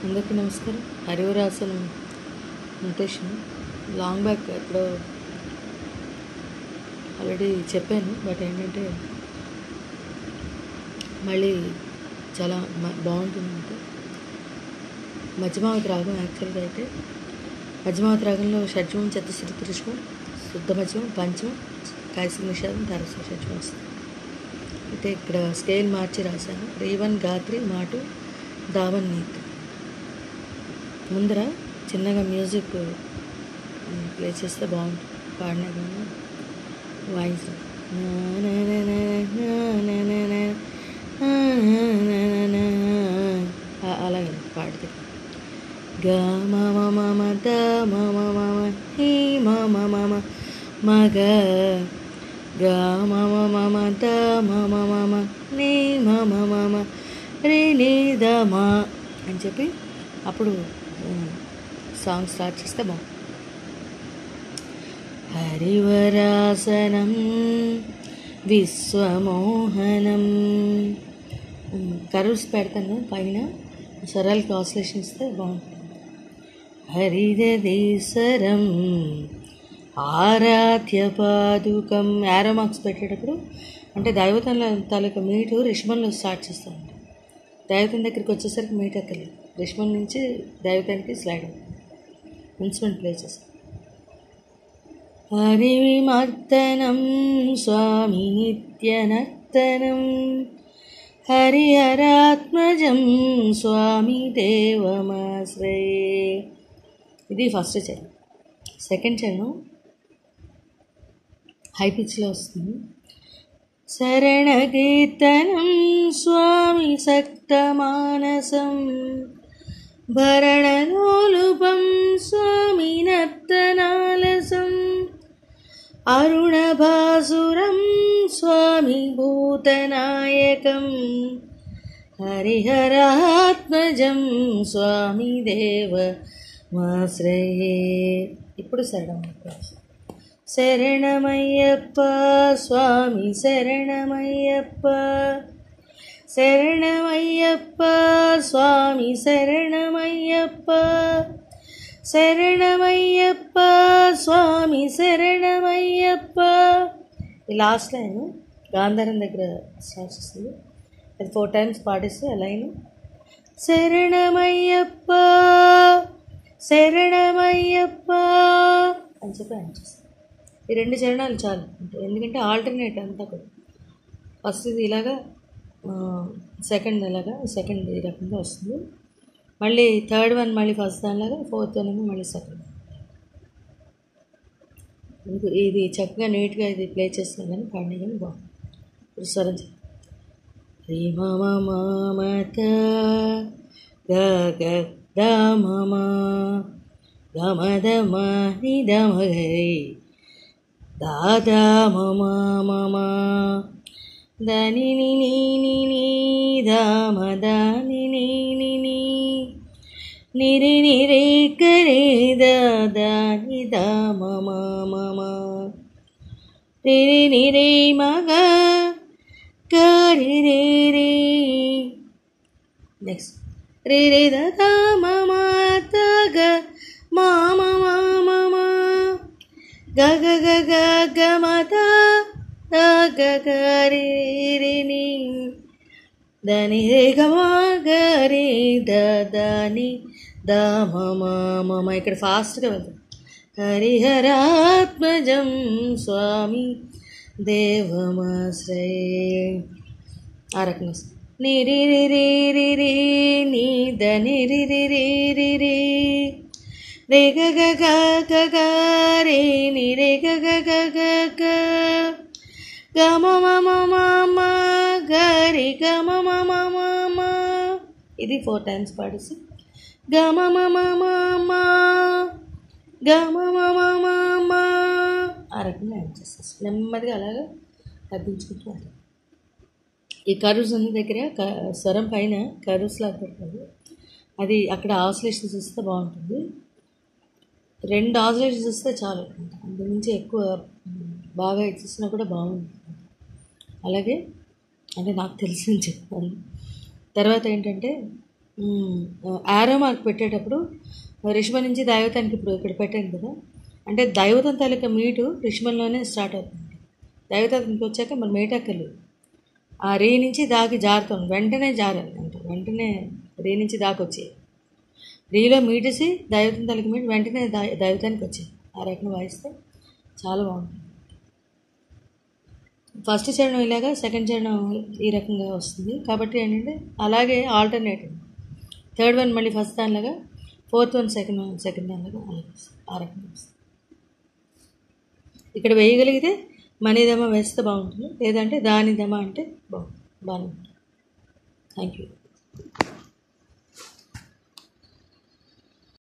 అందరికీ నమస్కారం. Harivarasanam notation long back ఎప్పుడో ఆల్రెడీ చెప్పాను. బట్ ఏంటంటే మళ్ళీ చాలా బాగుంటుందంటే మధ్యమావతి రాగం. యాక్చువల్గా అయితే మధ్యమావతి రాగంలో షడ్జమం, చతుశ్రుతి, త్రిష్మం, శుద్ధ మధ్యమం, పంచమం, కాయసిక నిషాదం, తారస షడ్జమం వస్తుంది. అయితే ఇక్కడ స్కేల్ మార్చి రాశాను. రేవన్, గాత్రి, మాటు, దావన్, నీత్. ముందర చిన్నగా మ్యూజిక్ ప్లే చేస్తే బాగుంటుంది. పాడినా కానీ వాయించడం అలాగే పాడితే గా మమ మమ ద మమ మమ హీ మమ మమ మగ గా మమ మమ ద మమ మమ నీ మమ మమ రే నీ ద మా అని చెప్పి అప్పుడు సాంగ్ స్టార్ట్ చేస్తే బాగుంది. హరివరాసనం విశ్వమోహనం. కర్వ్స్ పెడతాను పైన, స్వరాలకి ఆసిలేషన్ ఇస్తే బాగుంటుంది. హరిదీసరం ఆరాధ్య పాదుకం. యారో మార్క్స్ పెట్టేటప్పుడు అంటే దైవతం తాలూకా మీటు రిషభంలో స్టార్ట్ చేస్తామంట. దైవతం దగ్గరికి వచ్చేసరికి మీట్ ఎక్కలేదు. రిషభం నుంచి దైవతానికి స్లైడ్ అవుతుంది. ఇన్స్ట్రుమెంట్ ప్లే చేస్తాం. హరివిమర్దనం స్వామి నిత్యనర్తనం హరిహరాత్మజం స్వామి దేవమాశ్రయే. ఇది ఫస్ట్ చరణం. సెకండ్ చరణం హై పిచ్లో వస్తుంది. శరణ కీర్తనం స్వామి సక్తమానసం భరణలోలుపం స్వామి నర్తనాలసం అరుణభాసురం స్వామి భూతనాయకం హరిహరాత్మజం స్వామి దేవమాశ్రయే. ఇప్పుడు శరణమయ్యప్ప స్వామి శరణమయ్యప్ప, శరణమయ్యప్ప స్వామి శరణమయ్యప్ప, శరణమయ్యప్ప స్వామి శరణమయ్యప్ప. ఈ లాస్ట్ లైన్ గాంధారం దగ్గర స్టార్ట్ చేస్తుంది. అది 4 times పాడిస్తే ఆ లైన్ శరణమయ్యప్ప శరణమయ్యప్ప అని చెప్పి అనిపిస్తుంది. ఈ 2 చరణాలు చాలు. ఎందుకంటే ఆల్టర్నేట్ అంతా కూడా ఫస్ట్ ఇది ఇలాగా, సెకండ్ ఇలాగా, సెకండ్ ఈ రకంగా వస్తుంది. మళ్ళీ థర్డ్ వన్ మళ్ళీ ఫస్ట్ దానిలాగా, ఫోర్త్ వన్ మళ్ళీ సెకండ్. ఇది చక్కగా నీట్గా ఇది ప్లే చేస్తాను కానీ పాడినా కానీ బాగుంది. ఇప్పుడు స్వరం రీ మమ మమత గ గ ద మమ గమ ద మ ని ద మ గరి దాదా మమ మమ దని ని ని ని ని దామ దాని ని ని ని నిరి నిరి కరే దాని దా మమ మమ రిరి నిరి మగ గరి రే రే. నెక్స్ట్ రే రే దా మమ తగ మామ మమ గ గ గ గ గ మత గ గ రే రే ని దని రే గ మ గ రే ద దని ద మమ మమ. ఇక్కడ ఫాస్ట్గా వెళ్తాం. హరిహరాత్మజం స్వామి దేవమాశ్రయే. ఆ రకంగా నిరి రి రి రి రి ని ద నిరి రి రి రి రి రే గ గ గ గ గ రే ని రే గ గ గ గ గ గ మ మ మ మ మ గ రి గ మ మ మ మ మ. ఇది 4 times పాడేసి గ మ మ మ మ మ గ మ మ మ మ మ. ఆ రకంగా యాడ్ చేసేసి నెమ్మదిగా అలాగా తగ్గించుకుంటూ ఉంటాం. ఈ కర్వ్స్ ఉన్న దగ్గర స్వరం పైన కర్వ్స్ లాగా పెడతారు. అది అక్కడ ఆసిలేషన్స్ ఇస్తే బాగుంటుంది. 2 ఆసిలేషన్స్ ఇస్తే చాలు. అందు నుంచి ఎక్కువ బాగా ఇచ్చినా కూడా బాగుంటుంది. అలాగే అంటే నాకు తెలిసింది చెప్తాను. తర్వాత ఏంటంటే యారో మార్క్ పెట్టేటప్పుడు రిషభం నుంచి దైవతానికి ఇప్పుడు ఇక్కడ పెట్టాను కదా, అంటే దైవతం తాలూకా మీటు రిషభంలోనే స్టార్ట్ అవుతుంది. దైవతానికి వచ్చాక మరి మీటక్కర్లేదు. ఆ రీ నుంచి దాకి జారుతాం, వెంటనే జారాలి, అంటే వెంటనే రీ నుంచి దాకి వచ్చేది. రీలో మీటేసి దైవతం తాలూకా మీటు వెంటనే దైవతానికి వచ్చేది. ఆ రకంగా వాయిస్తే చాలా బాగుంటుంది. ఫస్ట్ చరణం ఇలాగా, సెకండ్ చరణం ఈ రకంగా వస్తుంది. కాబట్టి ఏంటంటే అలాగే ఆల్టర్నేటివ్, థర్డ్ వన్ మళ్ళీ ఫస్ట్ దానిలాగా, ఫోర్త్ వన్ సెకండ్ దానిలాగా అలాగే వస్తుంది. ఆ రకంగా వస్తుంది. ఇక్కడ వేయగలిగితే మనీదమ వేస్తే బాగుంటుంది, లేదంటే దానిదమ అంటే బాగుంటుంది. Thank you.